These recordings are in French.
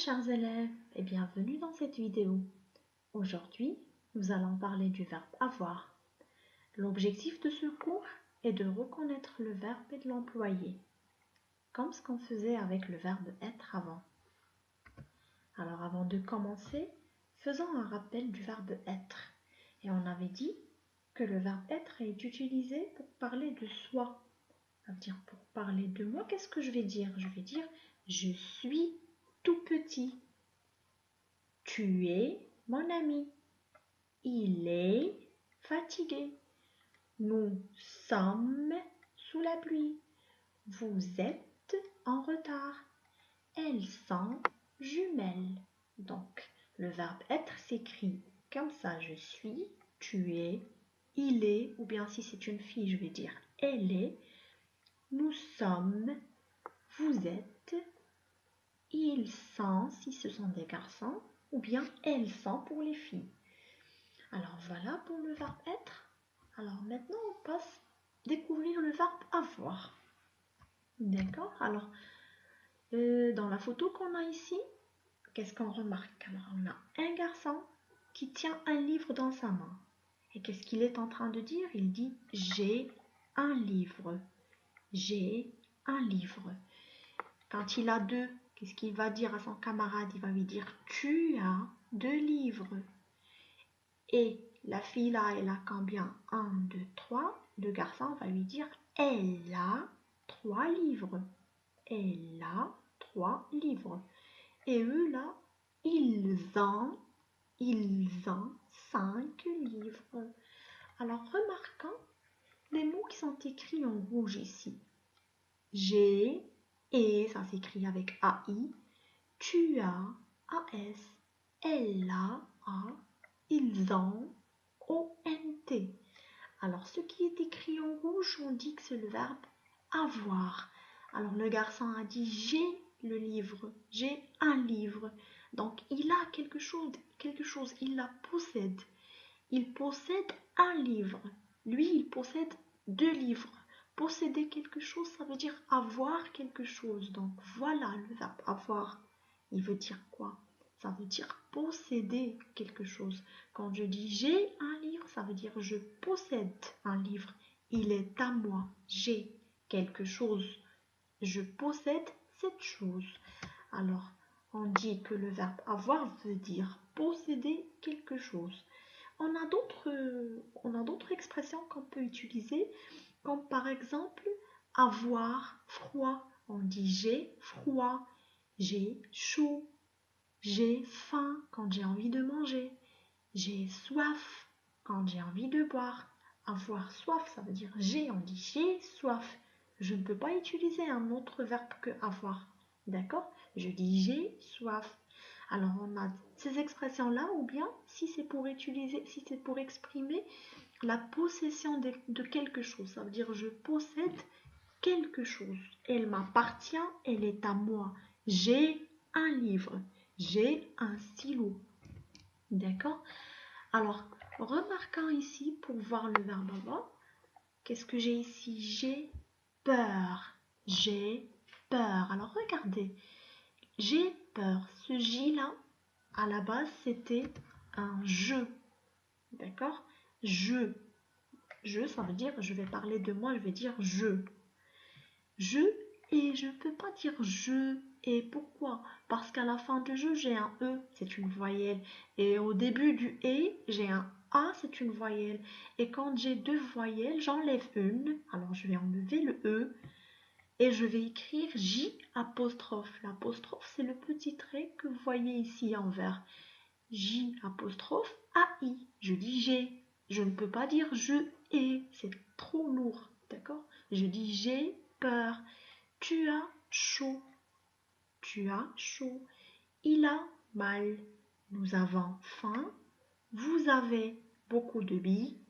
chers élèves et bienvenue dans cette vidéo. Aujourd'hui, nous allons parler du verbe avoir. L'objectif de ce cours est de reconnaître le verbe et de l'employer, comme ce qu'on faisait avec le verbe être avant. Alors avant de commencer, faisons un rappel du verbe être. Et on avait dit que le verbe être est utilisé pour parler de soi. Ça veut dire pour parler de moi, qu'est-ce que je vais dire? Je vais dire je suis tout petit. Tu es mon ami. Il est fatigué. Nous sommes sous la pluie. Vous êtes en retard. Elles sont jumelles. Donc, le verbe être s'écrit comme ça. Je suis, tu es, il est, ou bien si c'est une fille, je vais dire elle est. Nous sommes, vous êtes, ils sont, si ce sont des garçons, ou bien elles sont pour les filles. Alors voilà pour le verbe être. Alors maintenant on passe découvrir le verbe avoir. D'accord? Alors dans la photo qu'on a ici, qu'est-ce qu'on remarque? Alors on a un garçon qui tient un livre dans sa main. Et qu'est-ce qu'il est en train de dire? Il dit j'ai un livre. J'ai un livre. Quand il a deux, qu'est-ce qu'il va dire à son camarade? Il va lui dire tu as deux livres. Et la fille là, elle a combien? 1, 2, 3. Le garçon va lui dire elle a 3 livres. Elle a 3 livres. Et eux là, ils ont 5 livres. Alors remarquons les mots qui sont écrits en rouge ici. J'ai, et ça s'écrit avec AI. Tu as, AS. Elle a, ils ont, ONT. Alors, ce qui est écrit en rouge, on dit que c'est le verbe avoir. Alors, le garçon a dit j'ai le livre, j'ai un livre. Donc, il a quelque chose, il la possède. Il possède un livre. Lui, il possède 2 livres. Posséder quelque chose, ça veut dire avoir quelque chose. Donc, voilà le verbe avoir. Il veut dire quoi? Ça veut dire posséder quelque chose. Quand je dis j'ai un livre, ça veut dire je possède un livre. Il est à moi. J'ai quelque chose. Je possède cette chose. Alors, on dit que le verbe avoir veut dire posséder quelque chose. On a d'autres expressions qu'on peut utiliser, comme par exemple avoir froid. On dit j'ai froid, j'ai chaud, j'ai faim quand j'ai envie de manger. J'ai soif quand j'ai envie de boire. Avoir soif, ça veut dire j'ai, on dit j'ai soif. Je ne peux pas utiliser un autre verbe que avoir. D'accord? Je dis j'ai soif. Alors on a ces expressions-là, ou bien si c'est pour exprimer la possession de quelque chose. Ça veut dire je possède quelque chose. Elle m'appartient, elle est à moi. J'ai un livre. J'ai un stylo. D'accord? Alors, remarquons ici, pour voir le verbe avoir, qu'est-ce que j'ai ici? J'ai peur. J'ai peur. Alors, regardez. J'ai peur. Ce J-là, à la base, c'était un je. D'accord? Je. Je, ça veut dire, je vais parler de moi, je vais dire je. Je, et je ne peux pas dire je. Et pourquoi? Parce qu'à la fin de je, j'ai un E, c'est une voyelle. Et au début du et, j'ai un A, c'est une voyelle. Et quand j'ai 2 voyelles, j'enlève une. Alors je vais enlever le E. Et je vais écrire J apostrophe. L'apostrophe, c'est le petit trait que vous voyez ici en vert. J apostrophe AI. Je dis j'ai. Je ne peux pas dire je ai. C'est trop lourd. D'accord? Je dis j'ai peur. Tu as chaud. Tu as chaud. Il a mal. Nous avons faim. Vous avez beaucoup de billes.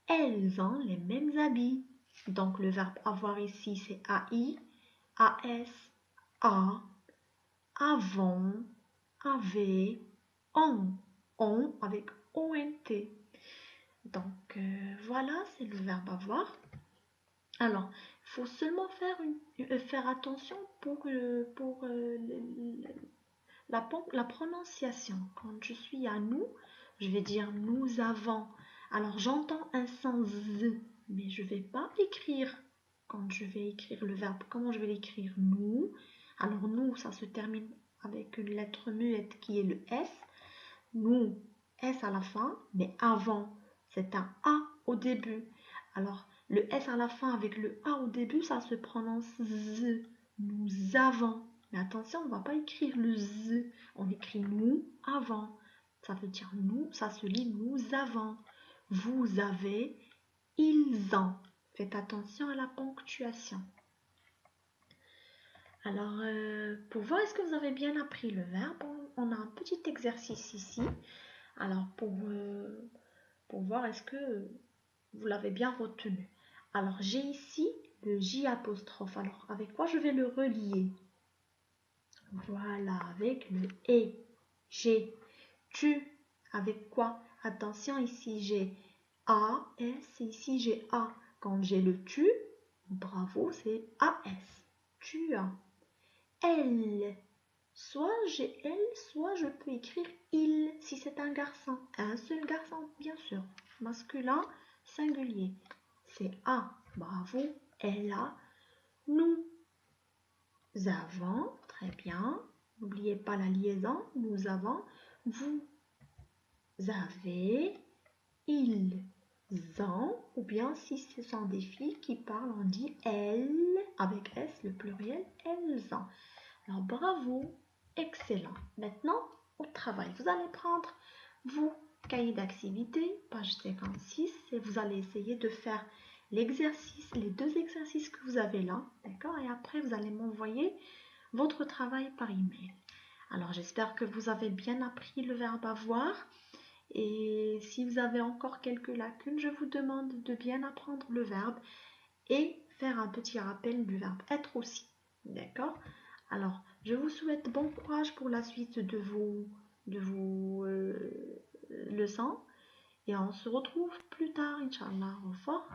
Elles ont les mêmes habits. Donc le verbe avoir ici c'est AI, AS, A, avons, avait, ont avec ONT. Donc voilà, c'est le verbe avoir. Alors, il faut seulement faire attention pour la prononciation. Quand je suis à nous, je vais dire nous avons. Alors j'entends un son z, mais je ne vais pas écrire. Quand je vais écrire le verbe, comment je vais l'écrire? Nous. Alors nous, ça se termine avec une lettre muette qui est le S. Nous, S à la fin, mais avant, c'est un A au début. Alors, le S à la fin avec le A au début, ça se prononce Z. Nous avons. Mais attention, on ne va pas écrire le Z. On écrit nous avant. Ça veut dire nous, ça se lit nous avons. Vous avez, ils ont. Faites attention à la ponctuation. Alors, pour voir est-ce que vous avez bien appris le verbe, on a un petit exercice ici. Alors, pour voir est-ce que vous l'avez bien retenu. Alors, j'ai ici le J apostrophe. Alors, avec quoi je vais le relier? Voilà, avec le et. J'ai, tu. Avec quoi? Attention, ici j'ai A, S, ici j'ai A. Quand j'ai le tu, bravo, c'est AS. Tu as. Elle. Soit j'ai elle, soit je peux écrire il si c'est un garçon. Un seul garçon, bien sûr. Masculin, singulier. C'est A. Bravo. Elle a. Nous avons. Très bien. N'oubliez pas la liaison. Nous avons. Vous avez. Ils ont. Ou bien si ce sont des filles qui parlent, on dit elles. Avec S, le pluriel, elles ont. Alors bravo. Excellent. Maintenant, au travail. Vous allez prendre vos cahiers d'activité, page 56, et vous allez essayer de faire l'exercice, les deux exercices que vous avez là, d'accord? Et après, vous allez m'envoyer votre travail par email. Alors, j'espère que vous avez bien appris le verbe avoir. Et si vous avez encore quelques lacunes, je vous demande de bien apprendre le verbe et faire un petit rappel du verbe être aussi, d'accord? Alors, je vous souhaite bon courage pour la suite de vos leçons et on se retrouve plus tard, Inch'Allah. Au revoir.